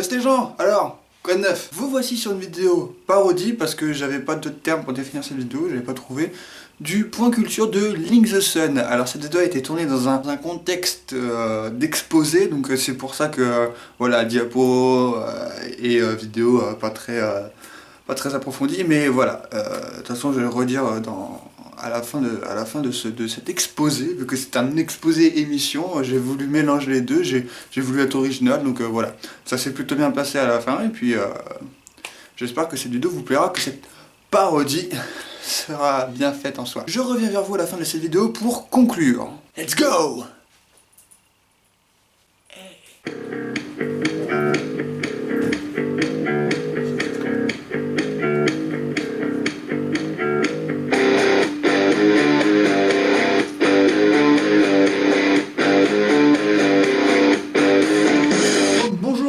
Yes les gens, alors, quoi de neuf? Vous voici sur une vidéo parodie, parce que j'avais pas d'autres termes pour définir cette vidéo, j'avais pas trouvé, du point culture de Link the Sun. Alors cette vidéo a été tournée dans un contexte d'exposé, donc c'est pour ça que, voilà, diapo et vidéo pas très approfondie, mais voilà, de toute façon je vais le redire à la fin de cet exposé, vu que c'est un exposé émission, j'ai voulu mélanger les deux, j'ai voulu être original, donc voilà, ça s'est plutôt bien passé à la fin, et puis j'espère que cette vidéo vous plaira, que cette parodie sera bien faite en soi. Je reviens vers vous à la fin de cette vidéo pour conclure. Let's go!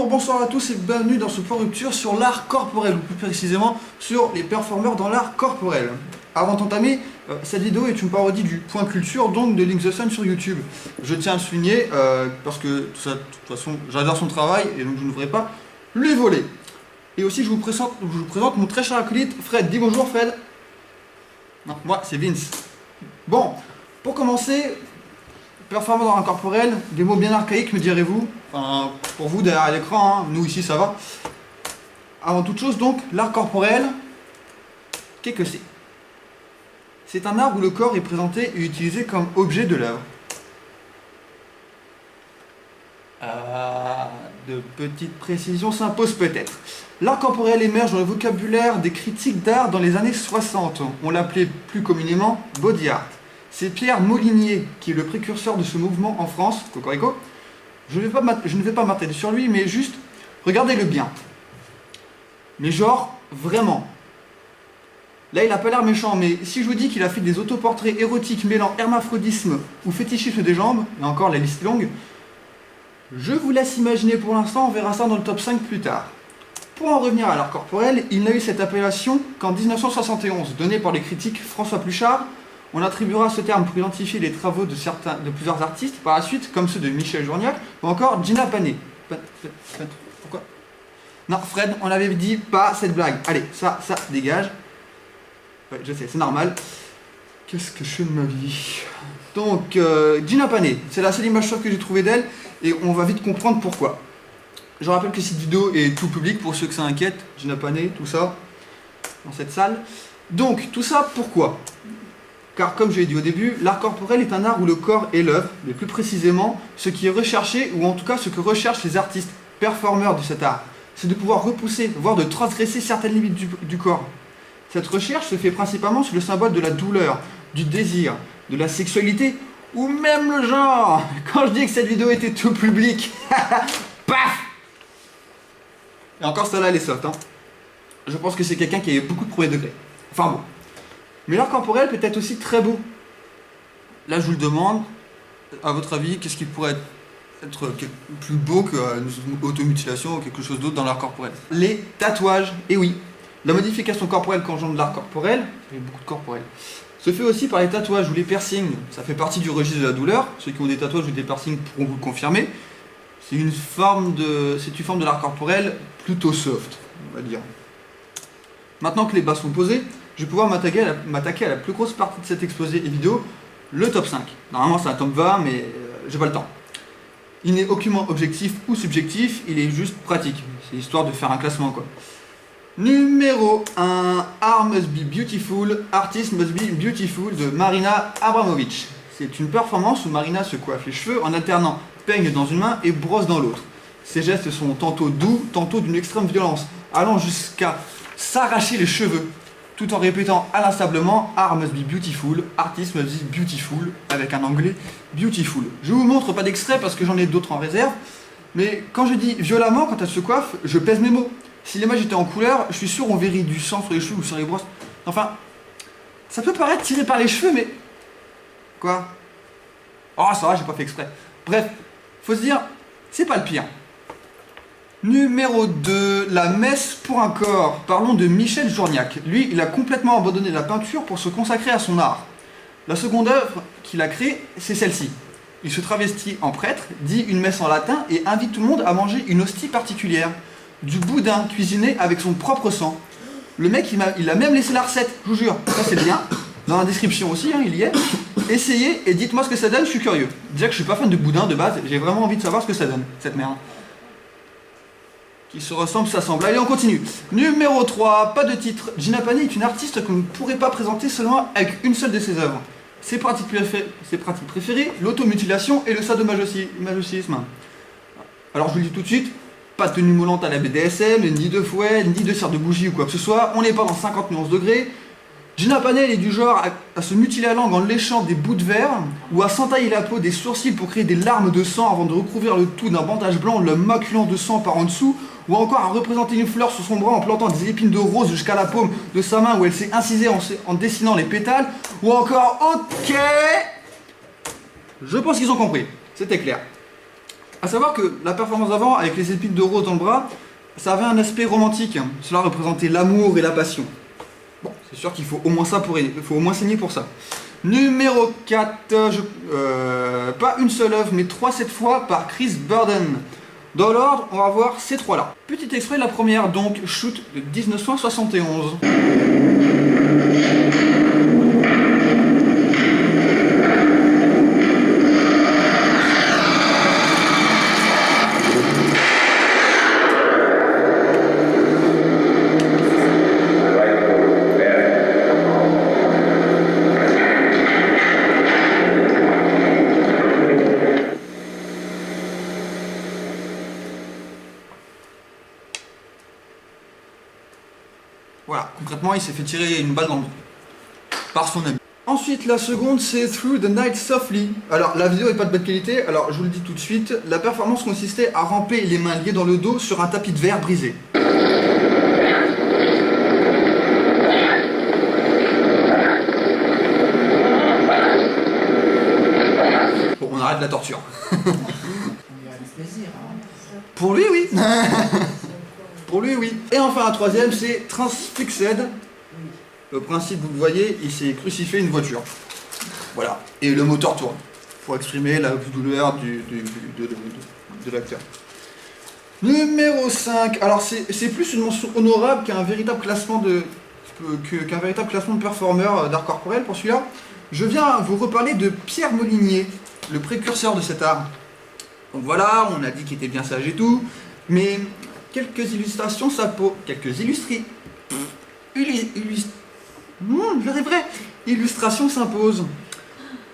Bonsoir à tous et bienvenue dans ce point rupture sur l'art corporel, ou plus précisément sur les performeurs dans l'art corporel. Avant d'entamer, cette vidéo est une parodie du point culture, donc de Link the Sun sur YouTube. Je tiens à le souligner parce que de toute façon j'adore son travail et donc je ne devrais pas lui voler. Et aussi je vous présente mon très cher acolyte Fred. Dis bonjour Fred. Non, moi c'est Vince. Bon, pour commencer, performeur dans l'art corporel, des mots bien archaïques me direz-vous. Enfin, pour vous derrière l'écran, hein, nous ici ça va. Avant toute chose donc, l'art corporel, qu'est-ce que c'est? C'est un art où le corps est présenté et utilisé comme objet de l'œuvre. De petites précisions s'imposent peut-être. L'art corporel émerge dans le vocabulaire des critiques d'art dans les années 60. On l'appelait plus communément body art. C'est Pierre Molinier qui est le précurseur de ce mouvement en France. Cocorico. Je ne vais pas m'attarder sur lui, mais juste, regardez-le bien. Mais genre, vraiment. Là, il a pas l'air méchant, mais si je vous dis qu'il a fait des autoportraits érotiques mêlant hermaphrodisme ou fétichisme des jambes, et encore la liste est longue, je vous laisse imaginer pour l'instant, on verra ça dans le top 5 plus tard. Pour en revenir à l'art corporel, il n'a eu cette appellation qu'en 1971, donnée par les critiques François Pluchart. On attribuera ce terme pour identifier les travaux de plusieurs artistes par la suite, comme ceux de Michel Journiac ou encore Gina Panet. Pourquoi? Non, Fred, on avait dit pas cette blague. Allez, ça dégage. Ouais, je sais, c'est normal. Qu'est-ce que je fais de ma vie? Donc, Gina Panet, c'est la seule image que j'ai trouvée d'elle, et on va vite comprendre pourquoi. Je rappelle que cette vidéo est tout public, pour ceux que ça inquiète. Gina Panet, tout ça, dans cette salle. Donc, tout ça, pourquoi? Car comme je l'ai dit au début, l'art corporel est un art où le corps est l'œuvre, mais plus précisément, ce qui est recherché, ou en tout cas ce que recherchent les artistes, performeurs de cet art, c'est de pouvoir repousser, voire de transgresser certaines limites du corps. Cette recherche se fait principalement sur le symbole de la douleur, du désir, de la sexualité, ou même le genre. Quand je dis que cette vidéo était tout public, paf! Et encore celle-là, elle est soft, hein. Je pense que c'est quelqu'un qui a eu beaucoup de premier degré. Enfin bon. Mais l'art corporel peut être aussi très beau. Là, je vous le demande, à votre avis, qu'est-ce qui pourrait être plus beau qu'une automutilation ou quelque chose d'autre dans l'art corporel? Les tatouages, et oui. La modification corporelle conjointe de l'art corporel, il y a beaucoup de corporel, se fait aussi par les tatouages ou les piercings. Ça fait partie du registre de la douleur. Ceux qui ont des tatouages ou des piercings pourront vous le confirmer. C'est une forme de l'art corporel plutôt soft, on va dire. Maintenant que les bases sont posées, je vais pouvoir m'attaquer à la plus grosse partie de cet exposé et vidéo, le top 5. Normalement c'est un top 20, mais j'ai pas le temps. Il n'est aucunement objectif ou subjectif, il est juste pratique. C'est histoire de faire un classement quoi. Numéro 1, Art Must Be Beautiful, Artist Must Be Beautiful de Marina Abramovic. C'est une performance où Marina se coiffe les cheveux en alternant peigne dans une main et brosse dans l'autre. Ses gestes sont tantôt doux, tantôt d'une extrême violence, allant jusqu'à s'arracher les cheveux, tout en répétant inlassablement Art must be beautiful, artist must be beautiful, avec un anglais beautiful. Je vous montre pas d'extrait parce que j'en ai d'autres en réserve, mais quand je dis violemment, quand elle se coiffe, je pèse mes mots. Si l'image était en couleur, je suis sûr on verrait du sang sur les cheveux ou sur les brosses. Enfin, ça peut paraître tiré par les cheveux, mais... Quoi? Oh, ça va, j'ai pas fait exprès. Bref, faut se dire, c'est pas le pire. Numéro 2, La messe pour un corps. Parlons de Michel Journiac. Lui, il a complètement abandonné la peinture pour se consacrer à son art. La seconde œuvre qu'il a créée, c'est celle-ci. Il se travestit en prêtre, dit une messe en latin et invite tout le monde à manger une hostie particulière. du boudin cuisiné avec son propre sang. Le mec, il a même laissé la recette, je vous jure. Ça, c'est bien. Dans la description aussi, hein, il y est. Essayez et dites-moi ce que ça donne, je suis curieux. Déjà que je suis pas fan de boudin de base, j'ai vraiment envie de savoir ce que ça donne, cette merde. Qui se ressemble, ça semble. Allez, on continue. Numéro 3, pas de titre. Gina Pani est une artiste qu'on ne pourrait pas présenter seulement avec une seule de ses œuvres. Ses pratiques préférées, l'automutilation et le sadomasochisme. Alors je vous le dis tout de suite, pas de tenue moulante à la BDSM, ni de fouet, ni de cire de bougie ou quoi que ce soit, on n'est pas dans 50 nuances degrés. Gina Panel est du genre à se mutiler la langue en léchant des bouts de verre ou à s'entailler la peau des sourcils pour créer des larmes de sang avant de recouvrir le tout d'un bandage blanc en le maculant de sang par en dessous, ou encore à représenter une fleur sur son bras en plantant des épines de rose jusqu'à la paume de sa main où elle s'est incisée en dessinant les pétales, ou encore ok. Je pense qu'ils ont compris, c'était clair. A savoir que la performance d'avant avec les épines de rose dans le bras, ça avait un aspect romantique, cela représentait l'amour et la passion. Bon, c'est sûr qu'il faut au moins ça il faut au moins saigner pour ça. Numéro 4, pas une seule œuvre, mais 3 cette fois par Chris Burden. Dans l'ordre, on va voir ces 3-là. Petit extrait de la première, donc, Shoot de 1971. Voilà, concrètement, il s'est fait tirer une balle dans le dos par son ami. Ensuite, la seconde, c'est Through the Night Softly. Alors, la vidéo est pas de bonne qualité, alors je vous le dis tout de suite, la performance consistait à ramper les mains liées dans le dos sur un tapis de verre brisé. Bon, on arrête la torture. Pour lui, oui. Pour lui, oui. Et enfin, la troisième, c'est Transfixed. Le principe, vous le voyez, il s'est crucifié une voiture. Voilà. Et le moteur tourne. Pour exprimer la douleur de l'acteur. Numéro 5. Alors, c'est plus une mention honorable qu'un véritable classement de performeurs d'art corporel pour celui-là. Je viens vous reparler de Pierre Molinier, le précurseur de cet art. Donc voilà, on a dit qu'il était bien sage et tout, mais quelques illustrations, illustrations s'imposent.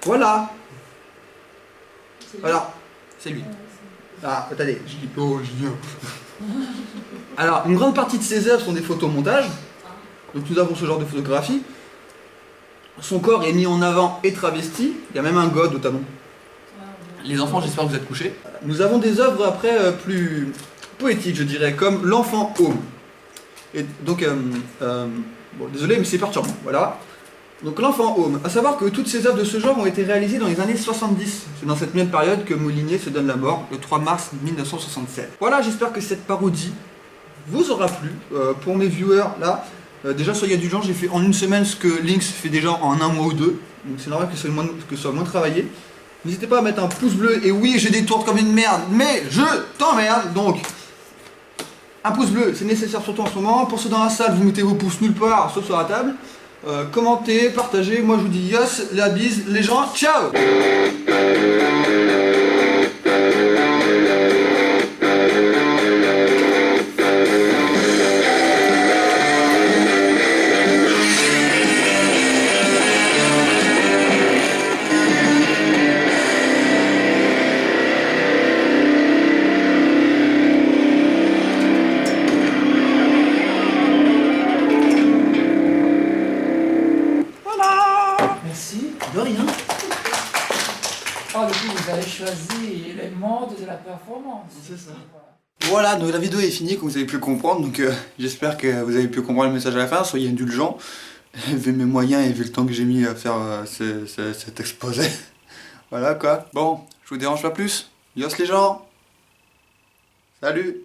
Voilà. Alors, c'est lui. Ah, attendez, je dis oh, je viens. Alors, une grande partie de ses œuvres sont des photomontages. Donc nous avons ce genre de photographie. Son corps est mis en avant et travesti. Il y a même un god au talon. Les enfants, j'espère que vous êtes couchés. Nous avons des œuvres après plus poétiques, je dirais, comme L'Enfant Home. Et donc, bon, désolé, mais c'est perturbant, voilà. Donc L'Enfant Home. À savoir que toutes ces œuvres de ce genre ont été réalisées dans les années 70. C'est dans cette même période que Molinier se donne la mort, le 3 mars 1967. Voilà, j'espère que cette parodie vous aura plu. Pour mes viewers, là, déjà soyez indulgents, j'ai fait en une semaine ce que Lynx fait déjà en un mois ou deux. Donc c'est normal que ce soit moins travaillé. N'hésitez pas à mettre un pouce bleu, et oui, je détourne comme une merde, mais je t'emmerde, donc un pouce bleu, c'est nécessaire surtout en ce moment. Pour ceux dans la salle, vous mettez vos pouces nulle part, sauf sur la table. Commentez, partagez, moi je vous dis yes, la bise, les gens, ciao. De rien. Ah, du coup, vous avez choisi les modes de la performance. C'est ça. Voilà, donc la vidéo est finie, comme vous avez pu le comprendre. Donc j'espère que vous avez pu comprendre le message à la fin. Soyez indulgents, vu mes moyens et vu le temps que j'ai mis à faire cet exposé. Voilà quoi. Bon, je vous dérange pas plus. Yos les gens. Salut.